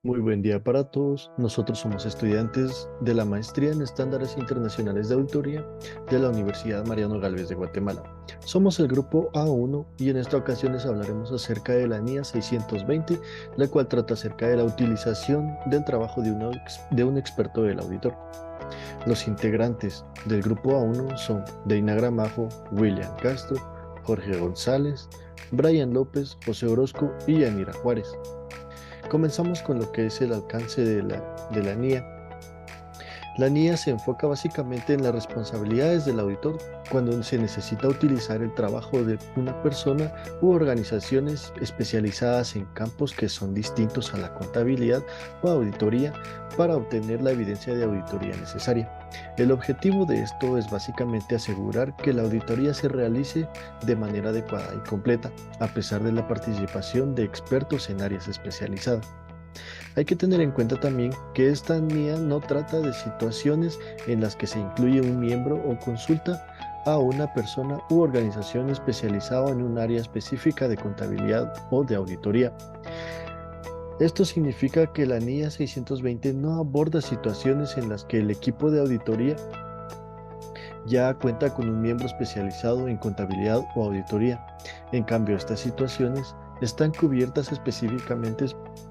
Muy buen día para todos. Nosotros somos estudiantes de la Maestría en Estándares Internacionales de Auditoría de la Universidad Mariano Gálvez de Guatemala. Somos el grupo A1 y en esta ocasión les hablaremos acerca de la NIA 620, la cual trata acerca de la utilización del trabajo de un experto del auditor. Los integrantes del grupo A1 son Deina Gramajo, William Castro, Jorge González, Brian López, José Orozco y Yanira Juárez. Comenzamos con lo que es el alcance de la NIA. La NIA se enfoca básicamente en las responsabilidades del auditor cuando se necesita utilizar el trabajo de una persona u organizaciones especializadas en campos que son distintos a la contabilidad o auditoría para obtener la evidencia de auditoría necesaria. El objetivo de esto es básicamente asegurar que la auditoría se realice de manera adecuada y completa, a pesar de la participación de expertos en áreas especializadas. Hay que tener en cuenta también que esta NIA no trata de situaciones en las que se incluye un miembro o consulta a una persona u organización especializada en un área específica de contabilidad o de auditoría. Esto significa que la NIA 620 no aborda situaciones en las que el equipo de auditoría ya cuenta con un miembro especializado en contabilidad o auditoría. En cambio, estas situaciones están cubiertas específicamente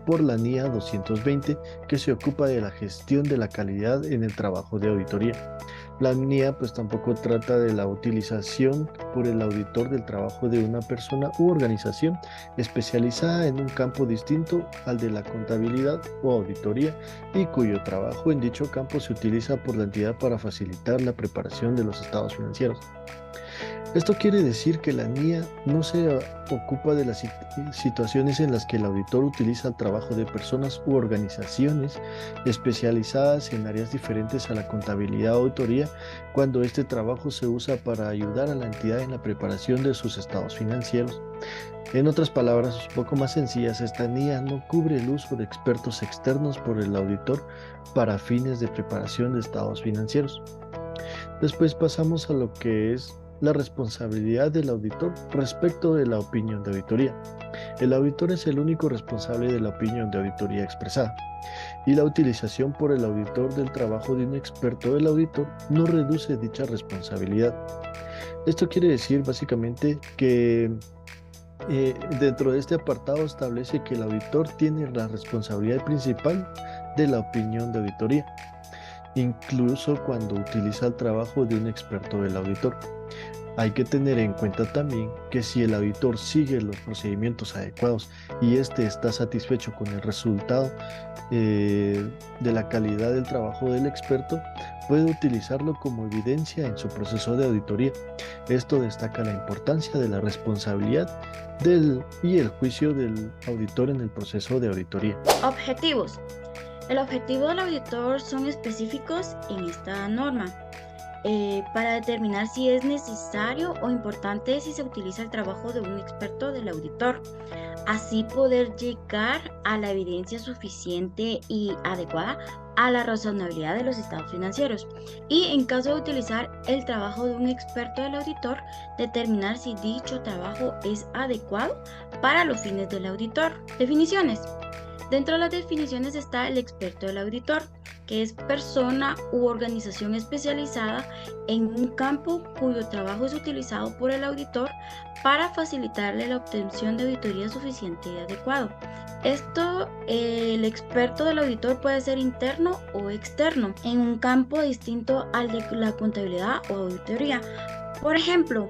por la NIA 220, que se ocupa de la gestión de la calidad en el trabajo de auditoría. La NIA pues tampoco trata de la utilización por el auditor del trabajo de una persona u organización especializada en un campo distinto al de la contabilidad o auditoría y cuyo trabajo en dicho campo se utiliza por la entidad para facilitar la preparación de los estados financieros. Esto quiere decir que la NIA no se ocupa de las situaciones en las que el auditor utiliza el trabajo de personas u organizaciones especializadas en áreas diferentes a la contabilidad o auditoría, cuando este trabajo se usa para ayudar a la entidad en la preparación de sus estados financieros. En otras palabras, un poco más sencillas, esta NIA no cubre el uso de expertos externos por el auditor para fines de preparación de estados financieros. Después pasamos a lo que es la responsabilidad del auditor respecto de la opinión de auditoría. El auditor es el único responsable de la opinión de auditoría expresada, y la utilización por el auditor del trabajo de un experto del auditor no reduce dicha responsabilidad. Esto quiere decir básicamente que dentro de este apartado establece que el auditor tiene la responsabilidad principal de la opinión de auditoría, incluso cuando utiliza el trabajo de un experto del auditor. Hay que tener en cuenta también que si el auditor sigue los procedimientos adecuados y éste está satisfecho con el resultado de la calidad del trabajo del experto, puede utilizarlo como evidencia en su proceso de auditoría. Esto destaca la importancia de la responsabilidad y el juicio del auditor en el proceso de auditoría. Objetivos. El objetivo del auditor son específicos en esta norma. Para determinar si es necesario o importante si se utiliza el trabajo de un experto del auditor, así poder llegar a la evidencia suficiente y adecuada a la razonabilidad de los estados financieros, y en caso de utilizar el trabajo de un experto del auditor, determinar si dicho trabajo es adecuado para los fines del auditor. Definiciones. Dentro de las definiciones está el experto del auditor, que es persona u organización especializada en un campo cuyo trabajo es utilizado por el auditor para facilitarle la obtención de auditoría suficiente y adecuado. El experto del auditor puede ser interno o externo en un campo distinto al de la contabilidad o auditoría. Por ejemplo,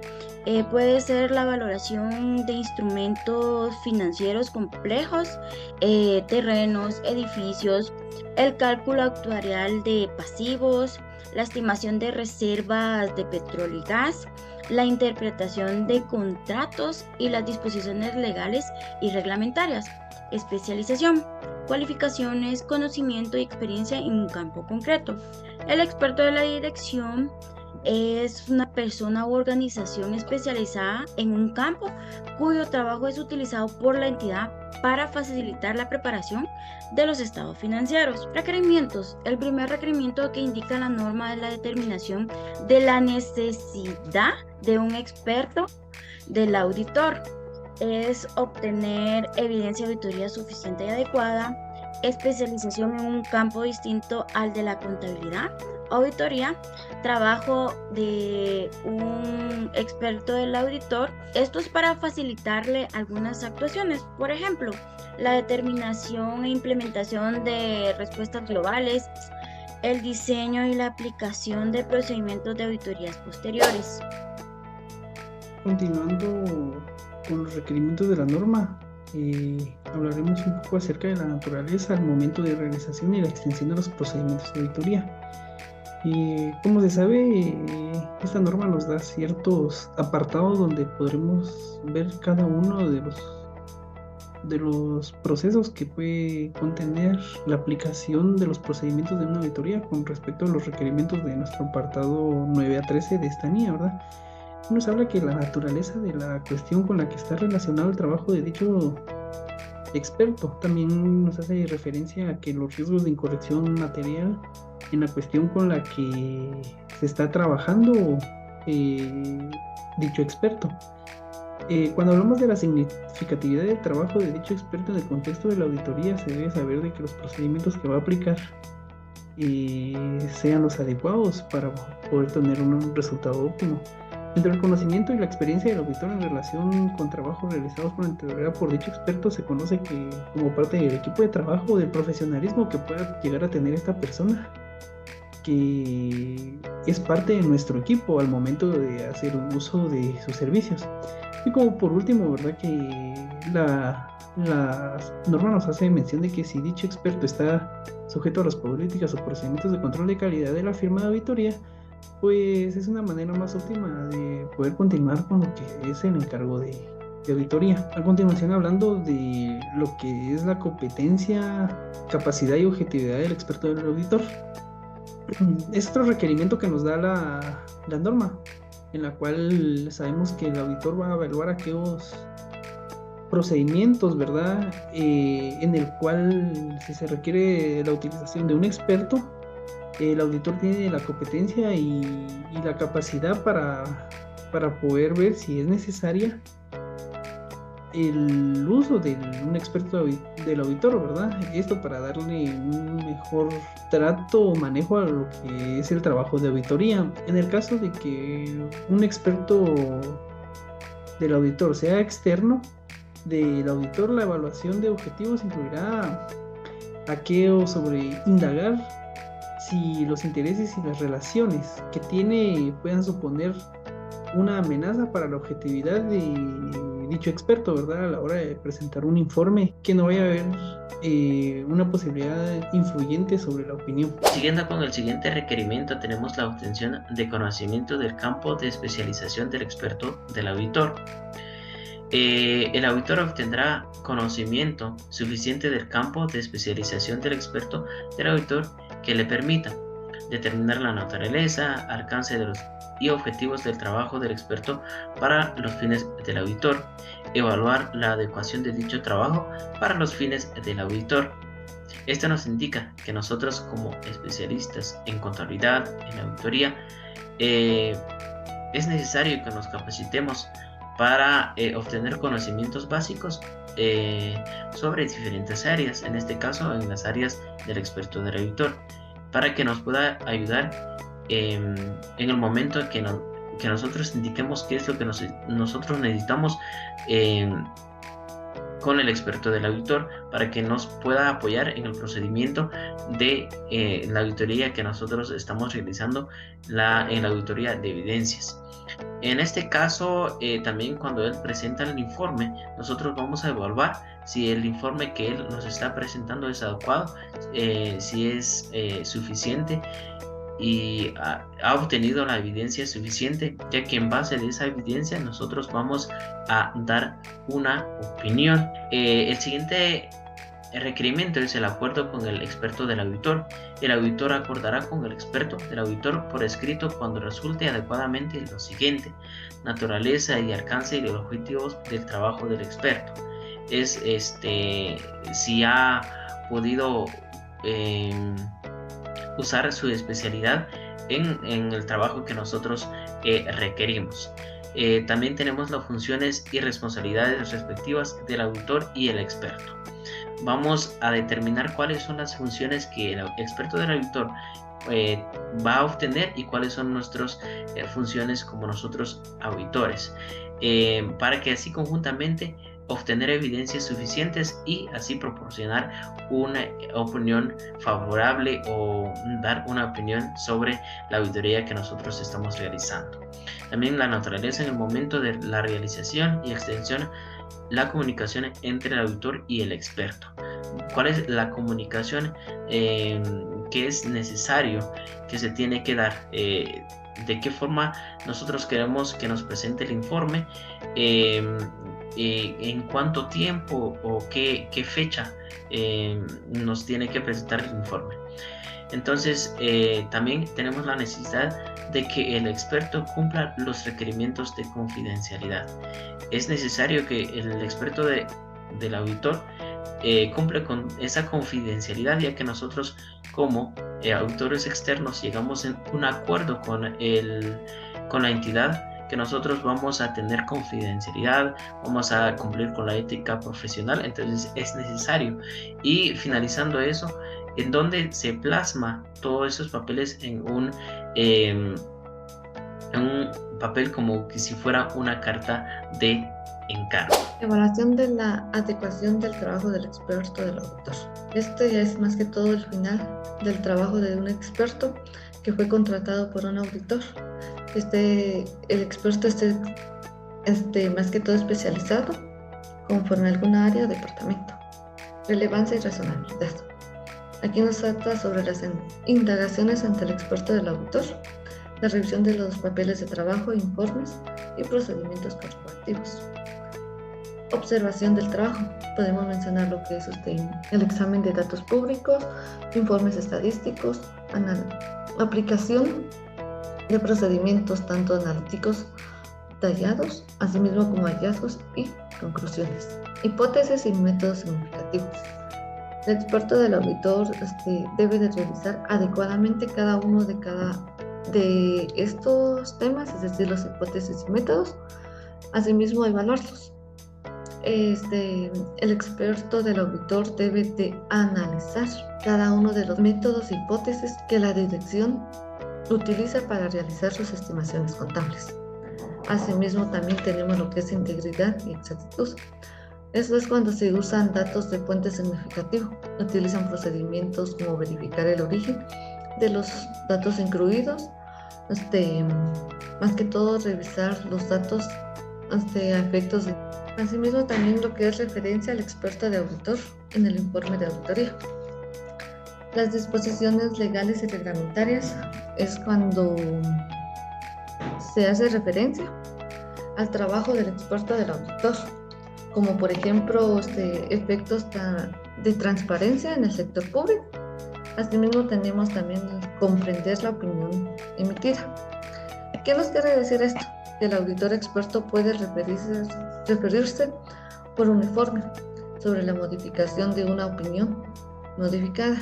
puede ser la valoración de instrumentos financieros complejos, terrenos, edificios, el cálculo actuarial de pasivos, la estimación de reservas de petróleo y gas, la interpretación de contratos y las disposiciones legales y reglamentarias. Especialización, cualificaciones, conocimiento y experiencia en un campo concreto. El experto de la dirección es una persona u organización especializada en un campo cuyo trabajo es utilizado por la entidad para facilitar la preparación de los estados financieros. Requerimientos. El primer requerimiento que indica la norma es la determinación de la necesidad de un experto del auditor. Es obtener evidencia de auditoría suficiente y adecuada, especialización en un campo distinto al de la contabilidad, auditoría, trabajo de un experto del auditor. Esto es para facilitarle algunas actuaciones, por ejemplo, la determinación e implementación de respuestas globales, el diseño y la aplicación de procedimientos de auditorías posteriores. Continuando con los requerimientos de la norma, hablaremos un poco acerca de la naturaleza al momento de realización y la extensión de los procedimientos de auditoría. Como se sabe, esta norma nos da ciertos apartados donde podremos ver cada uno de los procesos que puede contener la aplicación de los procedimientos de una auditoría con respecto a los requerimientos de nuestro apartado 9 a 13 de esta NIA, ¿verdad? Nos habla que la naturaleza de la cuestión con la que está relacionado el trabajo de dicho experto también nos hace referencia a que los riesgos de incorrección material en la cuestión con la que se está trabajando dicho experto. Cuando hablamos de la significatividad del trabajo de dicho experto en el contexto de la auditoría, se debe saber de que los procedimientos que va a aplicar sean los adecuados para poder tener un resultado óptimo. Entre el conocimiento y la experiencia del auditor en relación con trabajos realizados por la por dicho experto, se conoce que como parte del equipo de trabajo, del profesionalismo que pueda llegar a tener esta persona, que es parte de nuestro equipo al momento de hacer uso de sus servicios. Y como por último, ¿verdad? Que la norma nos hace mención de que si dicho experto está sujeto a las políticas o procedimientos de control de calidad de la firma de auditoría, pues es una manera más óptima de poder continuar con lo que es el encargo de auditoría. A continuación, hablando de lo que es la competencia, capacidad y objetividad del experto del auditor. Es otro requerimiento que nos da la norma, en la cual sabemos que el auditor va a evaluar aquellos procedimientos, ¿verdad? En el cual, si se requiere la utilización de un experto, el auditor tiene la competencia y la capacidad para poder ver si es necesaria el uso de un experto del auditor, ¿verdad? Esto para darle un mejor trato o manejo a lo que es el trabajo de auditoría. En el caso de que un experto del auditor sea externo del auditor, la evaluación de objetivos incluirá aquello sobre indagar si los intereses y las relaciones que tiene puedan suponer una amenaza para la objetividad de dicho experto, ¿verdad? A la hora de presentar un informe, que no vaya a haber una posibilidad influyente sobre la opinión. Siguiendo con el siguiente requerimiento, tenemos la obtención de conocimiento del campo de especialización del experto del auditor. El auditor obtendrá conocimiento suficiente del campo de especialización del experto del auditor que le permita determinar la naturaleza, alcance y objetivos del trabajo del experto para los fines del auditor, evaluar la adecuación de dicho trabajo para los fines del auditor. Esto nos indica que nosotros, como especialistas en contabilidad, en auditoría, es necesario que nos capacitemos para obtener conocimientos básicos sobre diferentes áreas, en este caso en las áreas del experto del auditor, para que nos pueda ayudar en el momento que nosotros indiquemos qué es lo que nosotros necesitamos con el experto del auditor, para que nos pueda apoyar en el procedimiento de la auditoría que nosotros estamos realizando, en la auditoría de evidencias. En este caso, también cuando él presenta el informe, nosotros vamos a evaluar si el informe que él nos está presentando es adecuado, si es suficiente y ha obtenido la evidencia suficiente, ya que en base de esa evidencia nosotros vamos a dar una opinión. El siguiente requerimiento es el acuerdo con el experto del auditor. El auditor acordará con el experto del auditor por escrito cuando resulte adecuadamente lo siguiente: naturaleza y alcance y los objetivos del trabajo del experto. Es si ha podido usar su especialidad en el trabajo que nosotros requerimos. También tenemos las funciones y responsabilidades respectivas del auditor y el experto. vamos a determinar cuáles son las funciones que el experto del auditor va a obtener y cuáles son nuestras funciones como nosotros auditores, para que así conjuntamente obtener evidencias suficientes y así proporcionar una opinión favorable o dar una opinión sobre la auditoría que nosotros estamos realizando. También la naturaleza en el momento de la realización y extensión, la comunicación entre el auditor y el experto. ¿Cuál es la comunicación que es necesario, que se tiene que dar? ¿De qué forma nosotros queremos que nos presente el informe? ¿En cuánto tiempo o qué fecha nos tiene que presentar el informe? Entonces, también tenemos la necesidad de que el experto cumpla los requerimientos de confidencialidad. Es necesario que el experto del auditor cumple con esa confidencialidad, ya que nosotros como auditores externos llegamos en un acuerdo con la entidad que nosotros vamos a tener confidencialidad, vamos a cumplir con la ética profesional, entonces es necesario. Y finalizando eso, en donde se plasma todos esos papeles en un papel como que si fuera una carta de encargo. Evaluación de la adecuación del trabajo del experto del auditor. Esto ya es más que todo el final del trabajo de un experto que fue contratado por un auditor. El experto esté más que todo especializado conforme a alguna área o departamento. Relevancia y razonabilidad. Aquí nos trata sobre las indagaciones ante el experto del auditor, la revisión de los papeles de trabajo, informes y procedimientos corporativos. Observación del trabajo. Podemos mencionar lo que es el examen de datos públicos, informes estadísticos, aplicación de procedimientos tanto analíticos tallados, asimismo como hallazgos y conclusiones. Hipótesis y métodos significativos. El experto del auditor debe de revisar adecuadamente cada uno de estos temas, es decir, las hipótesis y métodos, asimismo evaluarlos. El experto del auditor debe de analizar cada uno de los métodos e hipótesis que la dirección utiliza para realizar sus estimaciones contables. Asimismo, también tenemos lo que es integridad y exactitud. Eso es cuando se usan datos de fuente significativo. Utilizan procedimientos como verificar el origen de los datos incluidos, más que todo revisar los datos a efectos de... Asimismo, también lo que es referencia al experto de auditor en el informe de auditoría. Las disposiciones legales y reglamentarias es cuando se hace referencia al trabajo del experto del auditor, como por ejemplo efectos de transparencia en el sector público. Asimismo, tenemos también comprender la opinión emitida. ¿Qué nos quiere decir esto? Que el auditor experto puede referirse por un informe sobre la modificación de una opinión modificada,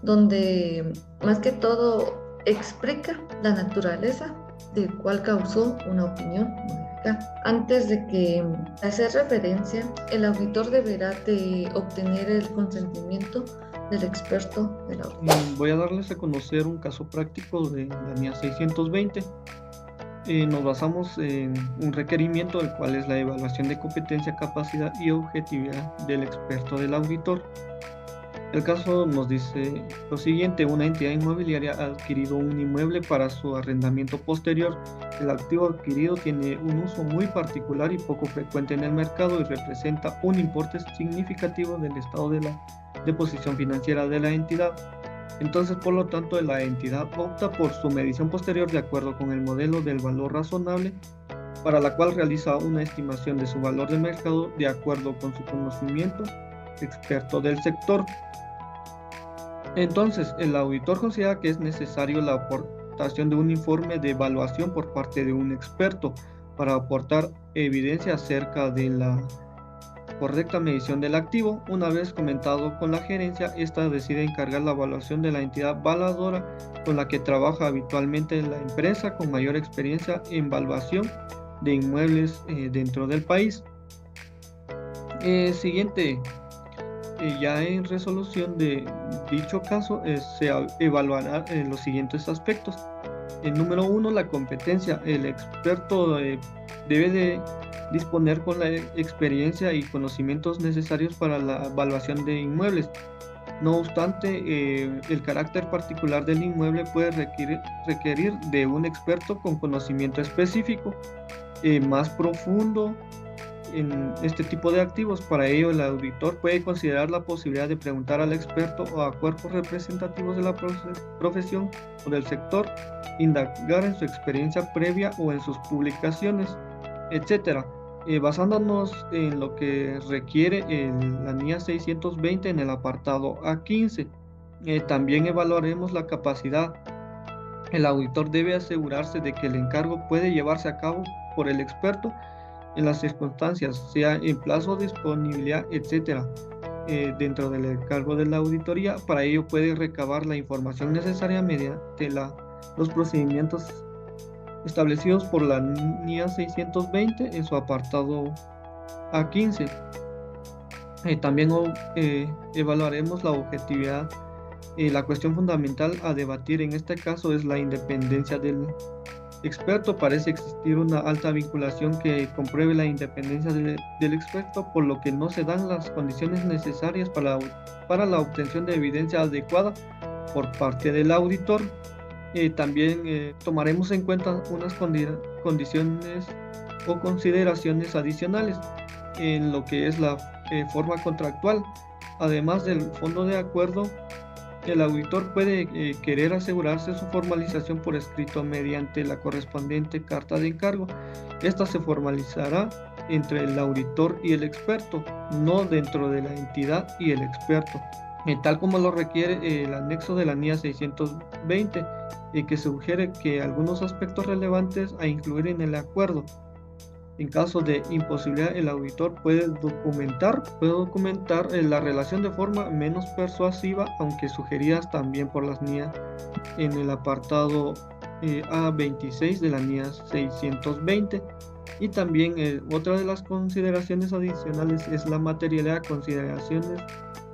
donde más que todo explica la naturaleza de cuál causó una opinión modificada. Antes de que hacer referencia, el auditor deberá de obtener el consentimiento del experto del auditor. Voy a darles a conocer un caso práctico de la NIA 620. Nos basamos en un requerimiento, el cual es la evaluación de competencia, capacidad y objetividad del experto del auditor. El caso nos dice lo siguiente: una entidad inmobiliaria ha adquirido un inmueble para su arrendamiento posterior. El activo adquirido tiene un uso muy particular y poco frecuente en el mercado y representa un importe significativo del estado de posición financiera de la entidad. Entonces, por lo tanto, la entidad opta por su medición posterior de acuerdo con el modelo del valor razonable, para la cual realiza una estimación de su valor de mercado de acuerdo con su conocimiento experto del sector. Entonces, el auditor considera que es necesario la aportación de un informe de evaluación por parte de un experto para aportar evidencia acerca de la correcta medición del activo. Una vez comentado con la gerencia, esta decide encargar la evaluación de la entidad valuadora con la que trabaja habitualmente la empresa con mayor experiencia en evaluación de inmuebles dentro del país. Siguiente ya en resolución de dicho caso se evaluará los siguientes aspectos. El número 1, la competencia. El experto debe de disponer con la experiencia y conocimientos necesarios para la evaluación de inmuebles. No obstante, el carácter particular del inmueble puede requerir de un experto con conocimiento específico, más profundo en este tipo de activos. Para ello, el auditor puede considerar la posibilidad de preguntar al experto o a cuerpos representativos de la profesión o del sector, indagar en su experiencia previa o en sus publicaciones, etc. Basándonos en lo que requiere la NIA 620 en el apartado A15, también evaluaremos la capacidad. El auditor debe asegurarse de que el encargo puede llevarse a cabo por el experto en las circunstancias, sea en plazo, disponibilidad, etc. Dentro del encargo de la auditoría. Para ello puede recabar la información necesaria mediante los procedimientos establecidos por la NIA 620 en su apartado A15. También evaluaremos la objetividad. La cuestión fundamental a debatir en este caso es la independencia del experto. Parece existir una alta vinculación que compruebe la independencia del experto, por lo que no se dan las condiciones necesarias para la obtención de evidencia adecuada por parte del auditor. También tomaremos en cuenta unas condiciones o consideraciones adicionales en lo que es la forma contractual. Además del fondo de acuerdo, el auditor puede querer asegurarse su formalización por escrito mediante la correspondiente carta de encargo. Esta se formalizará entre el auditor y el experto, no dentro de la entidad y el experto, tal como lo requiere el anexo de la NIA 620, que sugiere que algunos aspectos relevantes a incluir en el acuerdo. En caso de imposibilidad, el auditor puede documentar la relación de forma menos persuasiva, aunque sugeridas también por las NIA en el apartado A26 de la NIA 620. Y también otra de las consideraciones adicionales es la materialidad. Consideraciones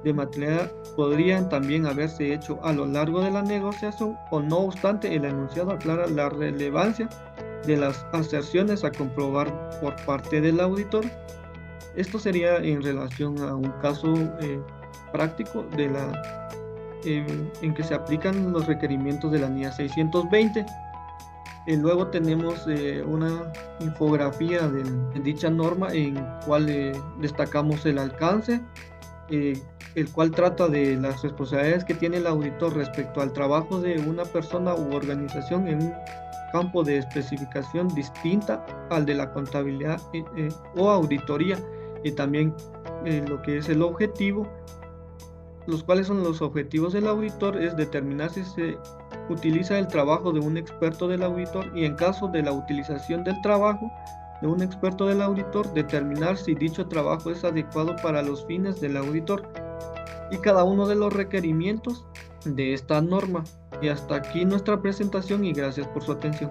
de materialidad podrían también haberse hecho a lo largo de la negociación, o no obstante, el enunciado aclara la relevancia de las aserciones a comprobar por parte del auditor. Esto sería en relación a un caso práctico en que se aplican los requerimientos de la NIA 620. Luego tenemos una infografía de dicha norma en cual destacamos el alcance, el cual trata de las responsabilidades que tiene el auditor respecto al trabajo de una persona u organización en un campo de especificación distinta al de la contabilidad o auditoría, y también lo que es el objetivo, los cuales son los objetivos del auditor. Es determinar si se utiliza el trabajo de un experto del auditor, y en caso de la utilización del trabajo de un experto del auditor, determinar si dicho trabajo es adecuado para los fines del auditor y cada uno de los requerimientos de esta norma. Y hasta aquí nuestra presentación, y gracias por su atención.